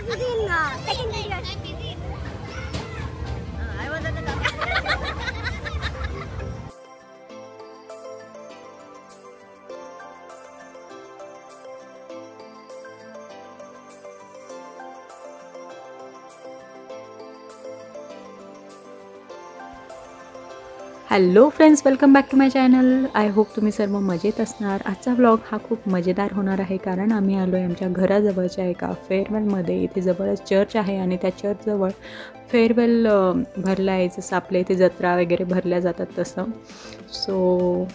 busy in taking videos. I'm busy. I was at the top. Hello friends, welcome back to my channel. I hope तुम्ही सर्व मजेत असणार. आजचा vlog हा खूप मजेदार होणार आहे, कारण आम्ही आलो आहे आमच्या घराजवळच्या एका फेअरवेलमध्ये. इथे जवळच चर्च आहे आणि त्या चर्चजवळ फेअरवेल भरला आहे, जसं आपल्या इथे जत्रा वगैरे भरल्या जातात तसं. सो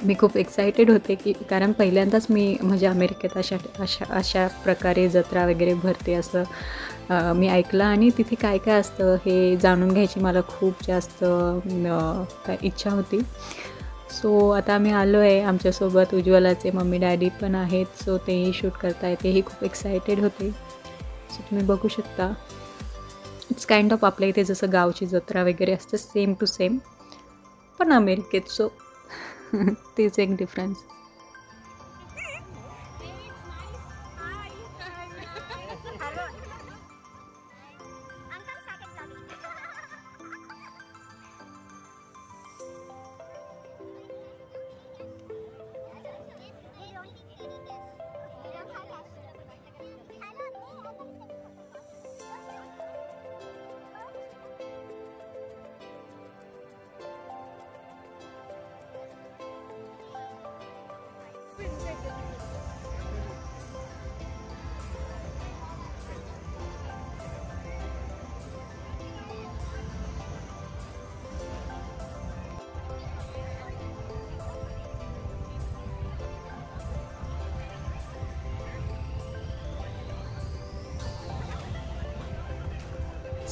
मी खूप एक्सायटेड होते की कारण पहिल्यांदाच मी म्हणजे अमेरिकेत अशा प्रकारे जत्रा वगैरे भरते असं मी ऐकलं, आणि तिथे काय काय असतं हे जाणून घ्यायची मला खूप जास्त इच्छा होती. सो आता आम्ही आलो आहे. आमच्यासोबत उज्ज्वलाचे मम्मी डॅडी पण आहेत, सो तेही शूट करताय. तेही खूप एक्सायटेड होते. सो तुम्ही बघू शकता, इट्स काइंड ऑफ आपल्या इथे जसं गावची जत्रा वगैरे असतं सेम टू सेम, पण अमेरिकेत. सो तेच एक डिफरन्स.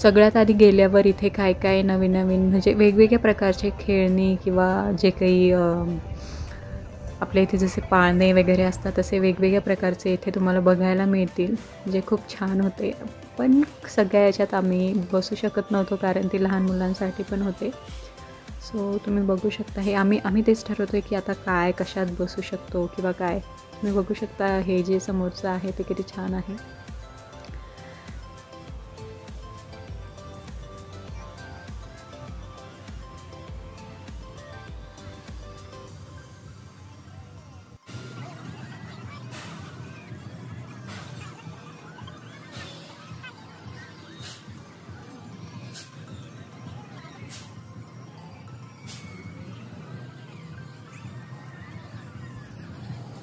सगळ्यात आधी गेल्यावर इथे काय काय नवीन नवीन म्हणजे वेगवेगळ्या प्रकारचे खेळणी किंवा जे काही आपल्या इथे जसे पाळणे वगैरे असतात तसे वेगवेगळ्या प्रकारचे इथे तुम्हाला बघायला मिळतील, जे खूप छान होते. पण सगळ्या याच्यात आम्ही बसू शकत नव्हतो, कारण ती लहान मुलांसाठी पण होते. सो तुम्ही बघू शकता, हे आम्ही तेच ठरवतो आहे की आता काय कशात बसू शकतो किंवा काय. तुम्ही बघू शकता हे जे समोरचं आहे ते किती छान आहे.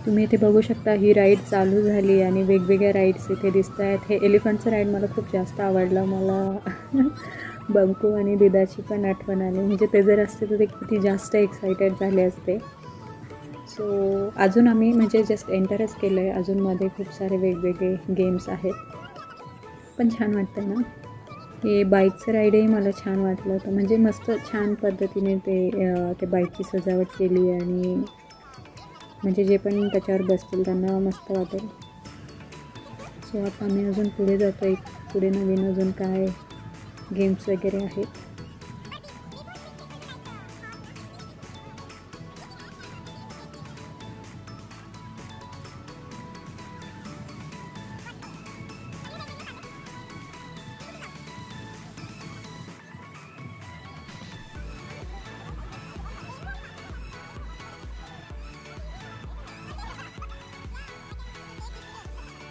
तुम्ही इथे बघू शकता ही राईड चालू झाली आणि वेगवेगळ्या राईड्स इथे दिसत आहेत. हे एलिफंटचं राईड मला खूप जास्त आवडलं. मला बंकू आणि दिदाची पण आठवण आली, म्हणजे ते जर असते तर ते किती जास्त एक्सायटेड झाले असते. सो अजून आम्ही म्हणजे जस्ट एंटरच केलं आहे. अजून मध्ये खूप सारे वेगवेगळे गेम्स आहेत, पण छान वाटतं ना. हे बाईकचं राईडही मला छान वाटलं होतं, म्हणजे मस्त छान पद्धतीने ते बाईकची सजावट केली आणि म्हणजे जे पण त्याच्यावर बसतील त्यांना मस्त वाटेल. सो आता आम्ही अजून पुढे जातो आहे. पुढे नवीन अजून काय गेम्स वगैरे आहेत.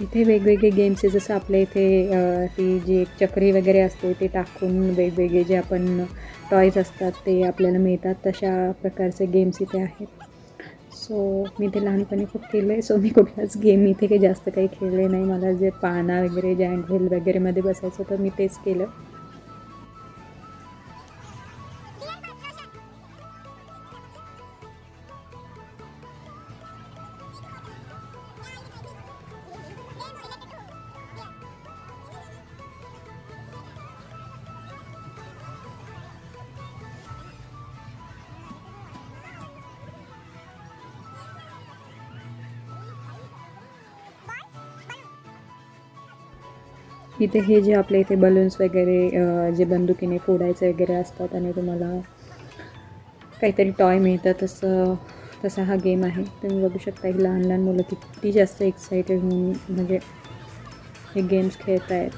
इथे वेगवेगळे गेम्स आहे, जसं आपल्या इथे ती जी एक चक्री वगैरे असते ते टाकून वेगवेगळे जे आपण टॉयज असतात ते आपल्याला मिळतात, तशा प्रकारचे गेम्स इथे आहेत. सो मी ते लहानपणी खूप केलं आहे. सो मी कुठलाच गेम इथे काही जास्त काही खेळले नाही. मला जे पाळणा वगैरे जायंट व्हील वगैरेमध्ये बसायचं तर मी तेच केलं. इथे हे जे आपल्या इथे बलून्स वगैरे जे बंदुकीने फोडायचे वगैरे असतात आणि तुम्हाला काहीतरी टॉय मिळतं, तसा हा गेम आहे. तुम्ही बघू शकता की लहान लहान मुलं किती जास्त एक्सायटेड होऊन म्हणजे हे गेम्स खेळत आहेत.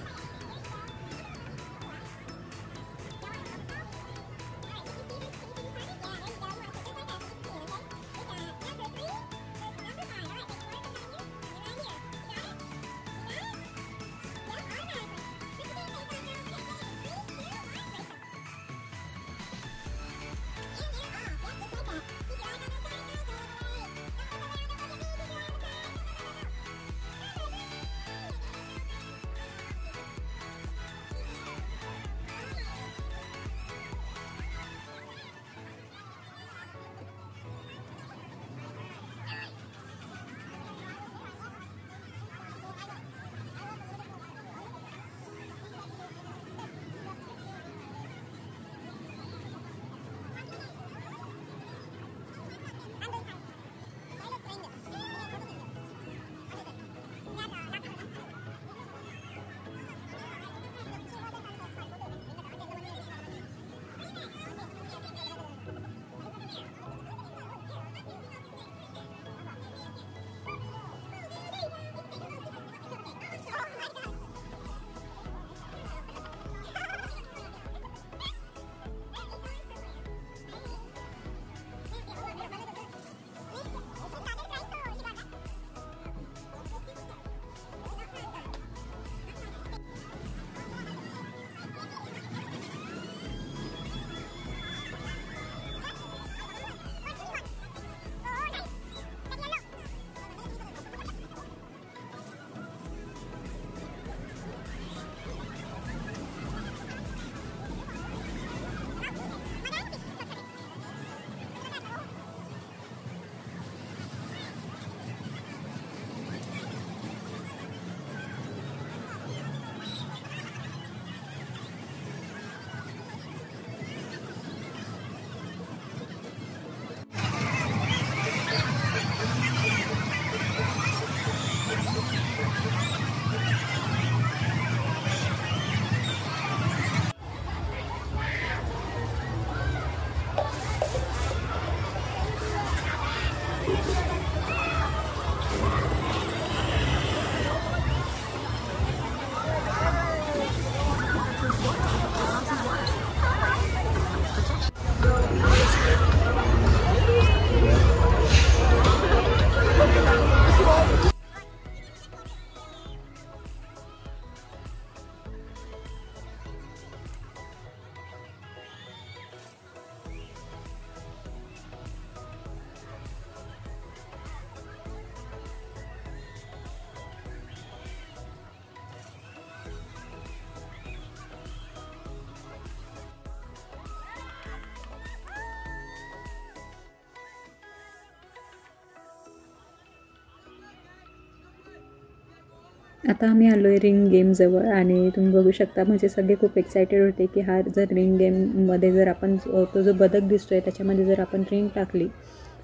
आता आम्ही आलो आहे रिंग गेमजवळ आणि तुम्ही बघू शकता म्हणजे सगळे खूप एक्सायटेड होते की हा जर रिंग गेममध्ये जर आपण तो जो बदक दिसतो आहे त्याच्यामध्ये जर आपण रिंग टाकली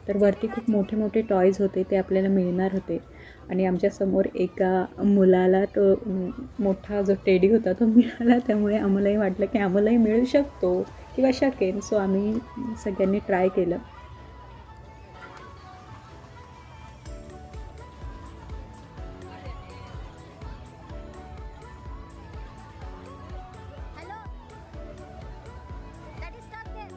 तर वरती खूप मोठे मोठे टॉयज होते ते आपल्याला मिळणार होते. आणि आमच्यासमोर एका मुलाला तो मोठा जो टेडी होता तो मिळाला, त्यामुळे आम्हालाही वाटलं की आम्हालाही मिळू शकतो किंवा शकेल. सो आम्ही सगळ्यांनी ट्राय केलं. Hello? That is stuck there.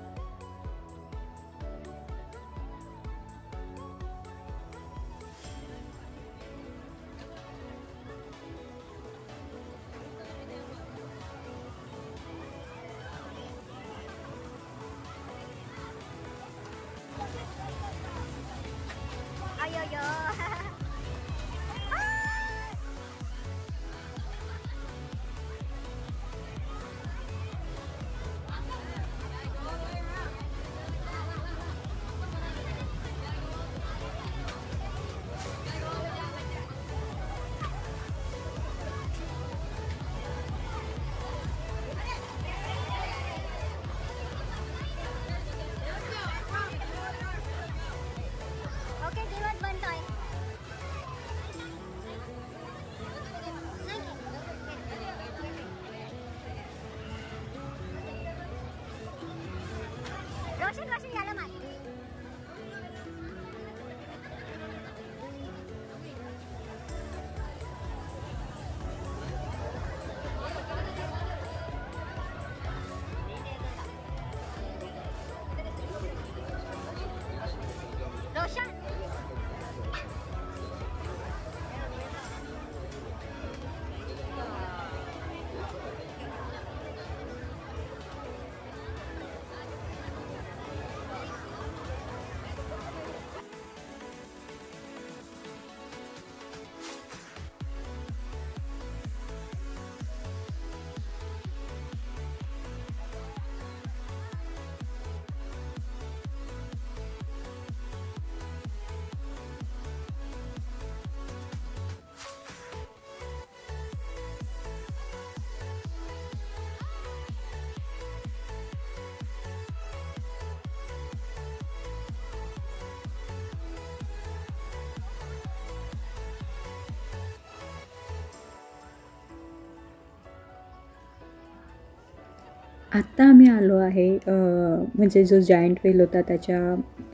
आत्ता आम्ही आलो आहे म्हणजे जो जायंट व्हील होता त्याच्या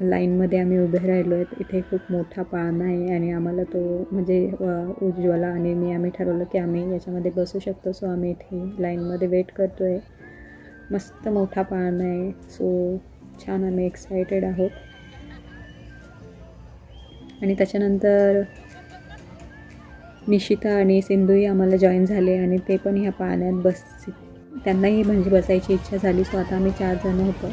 लाईनमध्ये आम्ही उभे राहिलो आहेत. इथे खूप मोठा पाळणा आहे आणि आम्हाला तो म्हणजे उज्ज्वला आणि मी आम्ही ठरवलं की आम्ही याच्यामध्ये बसू शकतो. सो आम्ही इथे लाईनमध्ये वेट करतो आहे. मस्त मोठा पाळणा आहे. सो छान आम्ही एक्सायटेड आहोत. आणि त्याच्यानंतर निशिता आणि सिंधूही आम्हाला जॉईन झाले आणि ते पण ह्या पाळण्यात त्यांनाही म्हणजे बसायची इच्छा झाली. सो आता आम्ही 4 जण होतो.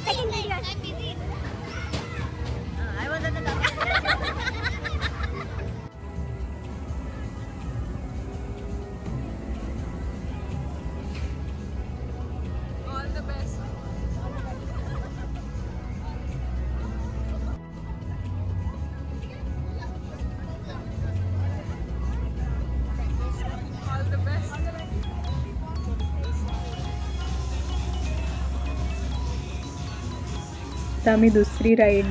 Second video. I'm busy. I was at the doctor. All the best. All the best. तर आम्ही दुसरी राईड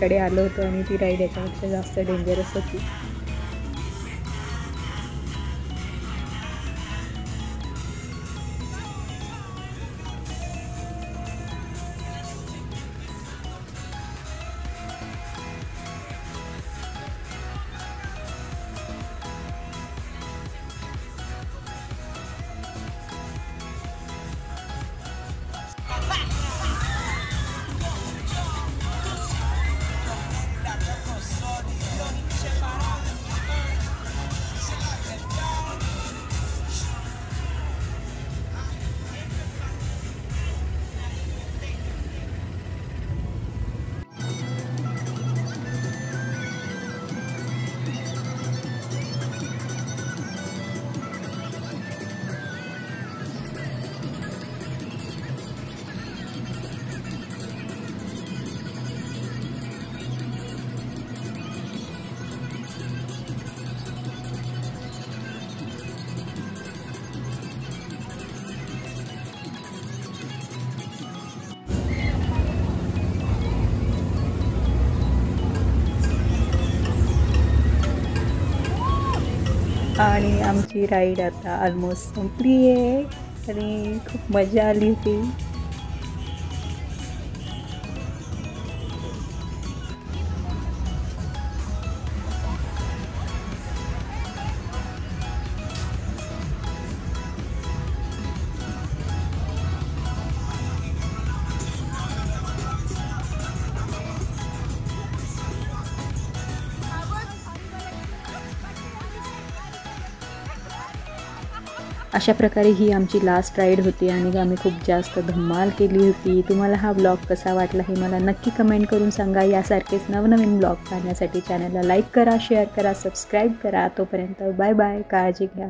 कडे आलो होतो आणि ती राईड याच्यापेक्षा जास्त डेंजरस होती. आणि आमची राईड आता ऑलमोस्ट संपली आहे. आणि खूप मजा आली होती. अशा प्रकारे ही आमची लास्ट राईड होती आणि आम्ही खूप जास्त धमाल केली होती. तुम्हाला हा ब्लॉग कसा वाटला हे मला नक्की कमेंट करून सांगा. यासारखेच नवनवीन ब्लॉग पाहण्यासाठी चॅनलला लाईक करा, शेअर करा, सबस्क्राईब करा. तोपर्यंत बाय बाय, काळजी घ्या.